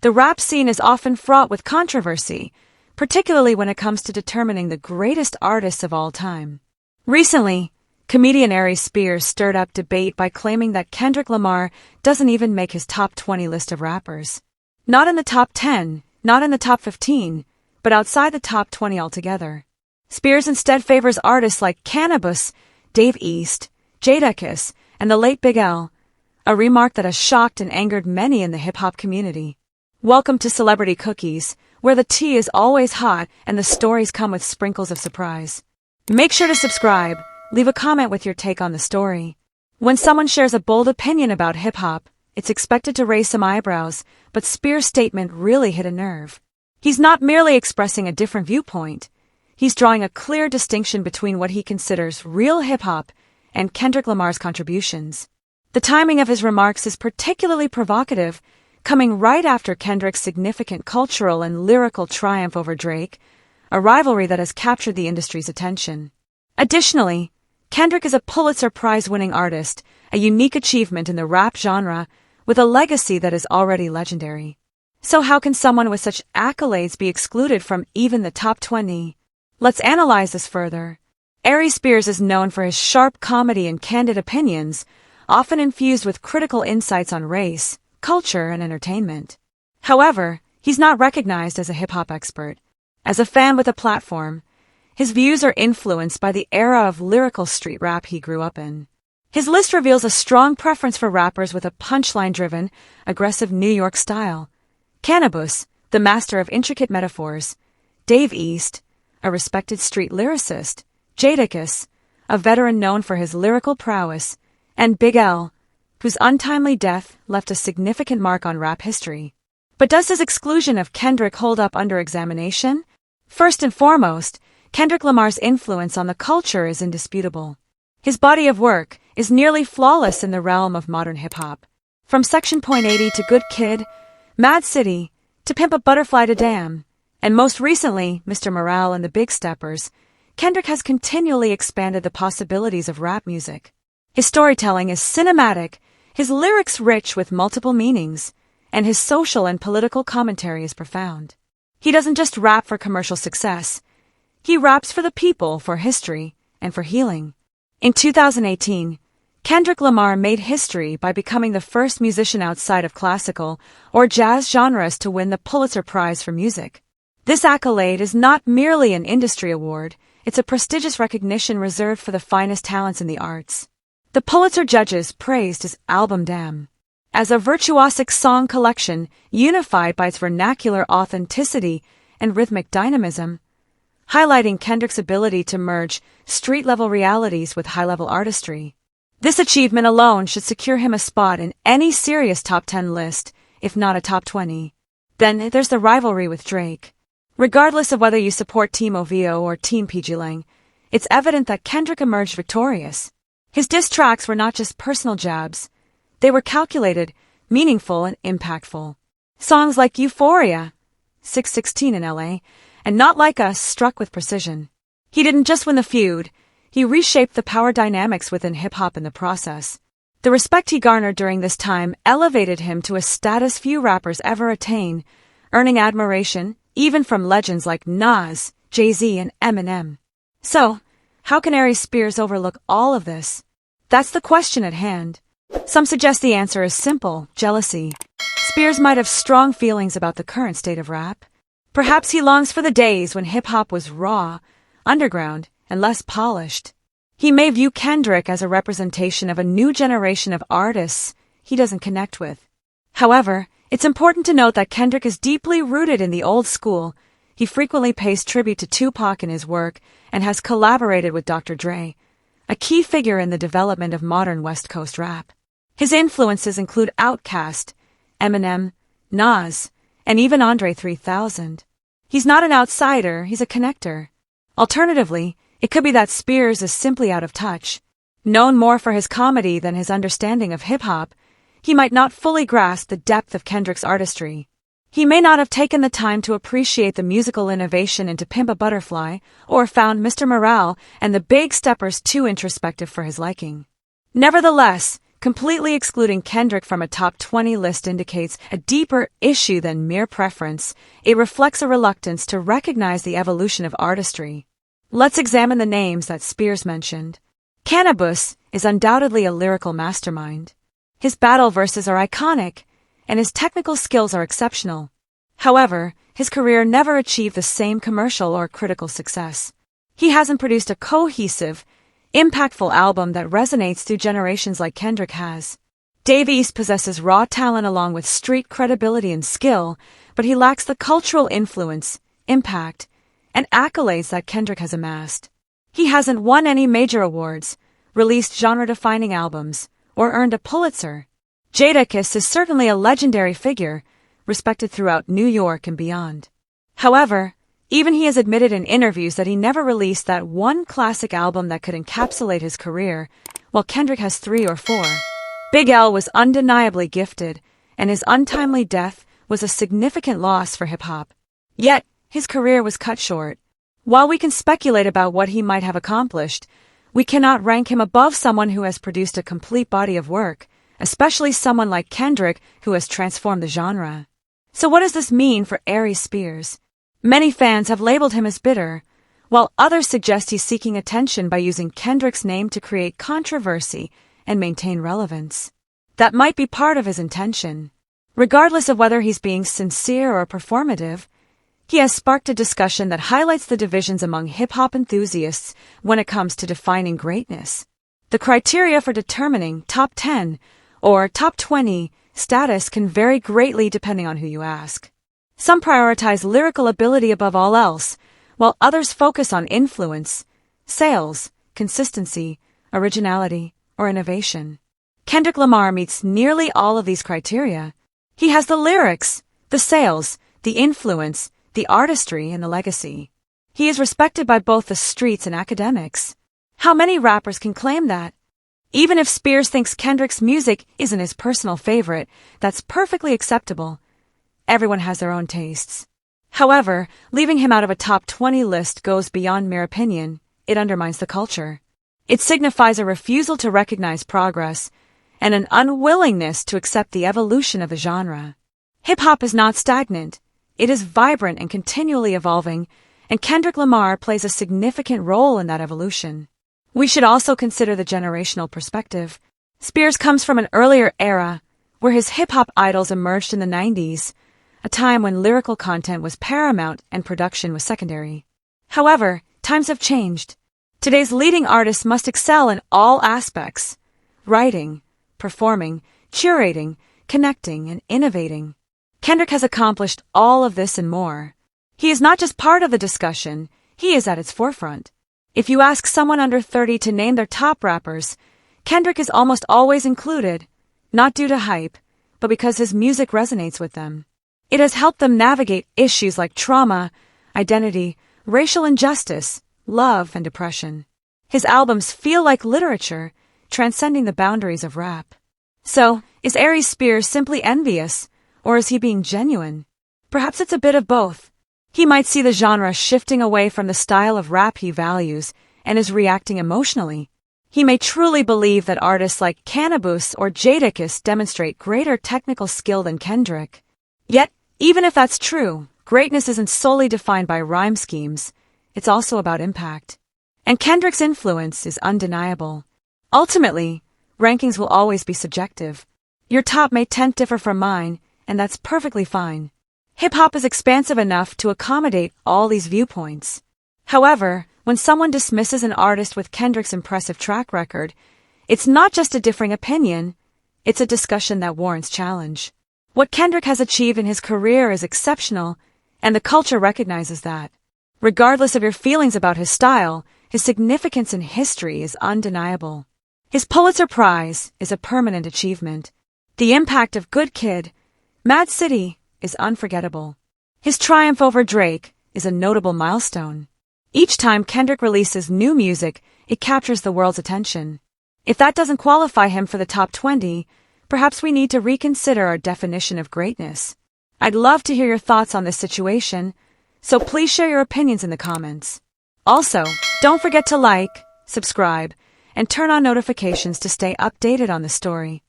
The rap scene is often fraught with controversy, particularly when it comes to determining the greatest artists of all time. Recently, comedian Aries Spears stirred up debate by claiming that Kendrick Lamar doesn't even make his top 20 list of rappers. Not in the top 10, not in the top 15, but outside the top 20 altogether. Spears instead favors artists like Canibus, Dave East, Jadakiss, and the late Big L, a remark that has shocked and angered many in the hip-hop community. Welcome to Celebrity Cookies, where the tea is always hot and the stories come with sprinkles of surprise. Make sure to subscribe, leave a comment with your take on the story. When someone shares a bold opinion about hip-hop, it's expected to raise some eyebrows, but Spears' statement really hit a nerve. He's not merely expressing a different viewpoint. He's drawing a clear distinction between what he considers real hip-hop and Kendrick Lamar's contributions. The timing of his remarks is particularly provocative, coming right after Kendrick's significant cultural and lyrical triumph over Drake, a rivalry that has captured the industry's attention. Additionally, Kendrick is a Pulitzer Prize-winning artist, a unique achievement in the rap genre, with a legacy that is already legendary. So how can someone with such accolades be excluded from even the top 20? Let's analyze this further. Aries Spears is known for his sharp comedy and candid opinions, often infused with critical insights on race, culture, and entertainment. However, he's not recognized as a hip-hop expert. As a fan with a platform, his views are influenced by the era of lyrical street rap he grew up in. His list reveals a strong preference for rappers with a punchline-driven, aggressive New York style. Canibus, the master of intricate metaphors. Dave East, a respected street lyricist. Jadakiss, a veteran known for his lyrical prowess. And Big L, whose untimely death left a significant mark on rap history. But does his exclusion of Kendrick hold up under examination? First and foremost, Kendrick Lamar's influence on the culture is indisputable. His body of work is nearly flawless in the realm of modern hip-hop. From Section .80 to Good Kid, Mad City, to Pimp a Butterfly to Damn, and most recently, Mr. Morale and the Big Steppers, Kendrick has continually expanded the possibilities of rap music. His storytelling is cinematic, his lyrics rich with multiple meanings, and his social and political commentary is profound. He doesn't just rap for commercial success. He raps for the people, for history, and for healing. In 2018, Kendrick Lamar made history by becoming the first musician outside of classical or jazz genres to win the Pulitzer Prize for music. This accolade is not merely an industry award, it's a prestigious recognition reserved for the finest talents in the arts. The Pulitzer judges praised his album Damn as a virtuosic song collection unified by its vernacular authenticity and rhythmic dynamism, highlighting Kendrick's ability to merge street-level realities with high-level artistry. This achievement alone should secure him a spot in any serious top 10 list, if not a top 20. Then there's the rivalry with Drake. Regardless of whether you support Team OVO or Team PG Lang, it's evident that Kendrick emerged victorious. His diss tracks were not just personal jabs. They were calculated, meaningful, and impactful. Songs like Euphoria, 616 in LA, and Not Like Us struck with precision. He didn't just win the feud, he reshaped the power dynamics within hip-hop in the process. The respect he garnered during this time elevated him to a status few rappers ever attain, earning admiration even from legends like Nas, Jay-Z, and Eminem. So, how can Aries Spears overlook all of this? That's the question at hand. Some suggest the answer is simple: jealousy. Spears might have strong feelings about the current state of rap. Perhaps he longs for the days when hip-hop was raw, underground, and less polished. He may view Kendrick as a representation of a new generation of artists he doesn't connect with. However, it's important to note that Kendrick is deeply rooted in the old school. He frequently pays tribute to Tupac in his work and has collaborated with Dr. Dre, a key figure in the development of modern West Coast rap. His influences include Outkast, Eminem, Nas, and even Andre 3000. He's not an outsider, he's a connector. Alternatively, it could be that Spears is simply out of touch. Known more for his comedy than his understanding of hip-hop, he might not fully grasp the depth of Kendrick's artistry. He may not have taken the time to appreciate the musical innovation into Pimp a Butterfly, or found Mr. Morale and the Big Steppers too introspective for his liking. Nevertheless, Completely excluding Kendrick from a top 20 list indicates a deeper issue than mere preference. It reflects a reluctance to recognize the evolution of artistry. Let's examine the names that Spears mentioned. Canibus is undoubtedly a lyrical mastermind. His battle verses are iconic, and his technical skills are exceptional. However, his career never achieved the same commercial or critical success. He hasn't produced a cohesive, impactful album that resonates through generations like Kendrick has. Jadakiss possesses raw talent along with street credibility and skill, but he lacks the cultural influence, impact, and accolades that Kendrick has amassed. He hasn't won any major awards, released genre-defining albums, or earned a Pulitzer. Jadakiss is certainly a legendary figure, respected throughout New York and beyond. However, even he has admitted in interviews that he never released that one classic album that could encapsulate his career, while Kendrick has 3 or 4. Big L was undeniably gifted, and his untimely death was a significant loss for hip-hop. Yet, his career was cut short. While we can speculate about what he might have accomplished, we cannot rank him above someone who has produced a complete body of work, especially someone like Kendrick who has transformed the genre. So what does this mean for Aries Spears? Many fans have labeled him as bitter, while others suggest he's seeking attention by using Kendrick's name to create controversy and maintain relevance. That might be part of his intention. Regardless of whether he's being sincere or performative, he has sparked a discussion that highlights the divisions among hip-hop enthusiasts when it comes to defining greatness. The criteria for determining top 10 or top 20 status can vary greatly depending on who you ask. Some prioritize lyrical ability above all else, while others focus on influence, sales, consistency, originality, or innovation. Kendrick Lamar meets nearly all of these criteria. He has the lyrics, the sales, the influence, the artistry, and the legacy. He is respected by both the streets and academics. How many rappers can claim that? Even if Spears thinks Kendrick's music isn't his personal favorite, that's perfectly acceptable. Everyone has their own tastes. However, leaving him out of a top 20 list goes beyond mere opinion. It undermines the culture. It signifies a refusal to recognize progress and an unwillingness to accept the evolution of the genre. Hip-hop is not stagnant. It is vibrant and continually evolving, and Kendrick Lamar plays a significant role in that evolution. We should also consider the generational perspective. Spears comes from an earlier era, where his hip-hop idols emerged in the 90s, a time when lyrical content was paramount and production was secondary. However, times have changed. Today's leading artists must excel in all aspects: writing, performing, curating, connecting, and innovating. Kendrick has accomplished all of this and more. He is not just part of the discussion, he is at its forefront. If you ask someone under 30 to name their top rappers, Kendrick is almost always included, not due to hype, but because his music resonates with them. It has helped them navigate issues like trauma, identity, racial injustice, love, and depression. His albums feel like literature, transcending the boundaries of rap. So, is Aries Spears simply envious, or is he being genuine? Perhaps it's a bit of both. He might see the genre shifting away from the style of rap he values and is reacting emotionally. He may truly believe that artists like Canibus or Jadakiss demonstrate greater technical skill than Kendrick. Yet, even if that's true, greatness isn't solely defined by rhyme schemes. It's also about impact. And Kendrick's influence is undeniable. Ultimately, rankings will always be subjective. Your top may tend to differ from mine, and that's perfectly fine. Hip-hop is expansive enough to accommodate all these viewpoints. However, when someone dismisses an artist with Kendrick's impressive track record, it's not just a differing opinion, it's a discussion that warrants challenge. What Kendrick has achieved in his career is exceptional, and the culture recognizes that. Regardless of your feelings about his style, his significance in history is undeniable. His Pulitzer Prize is a permanent achievement. The impact of Good Kid, Mad City, is unforgettable. His triumph over Drake is a notable milestone. Each time Kendrick releases new music, it captures the world's attention. If that doesn't qualify him for the top 20, perhaps we need to reconsider our definition of greatness. I'd love to hear your thoughts on this situation, so please share your opinions in the comments. Also, don't forget to like, subscribe, and turn on notifications to stay updated on the story.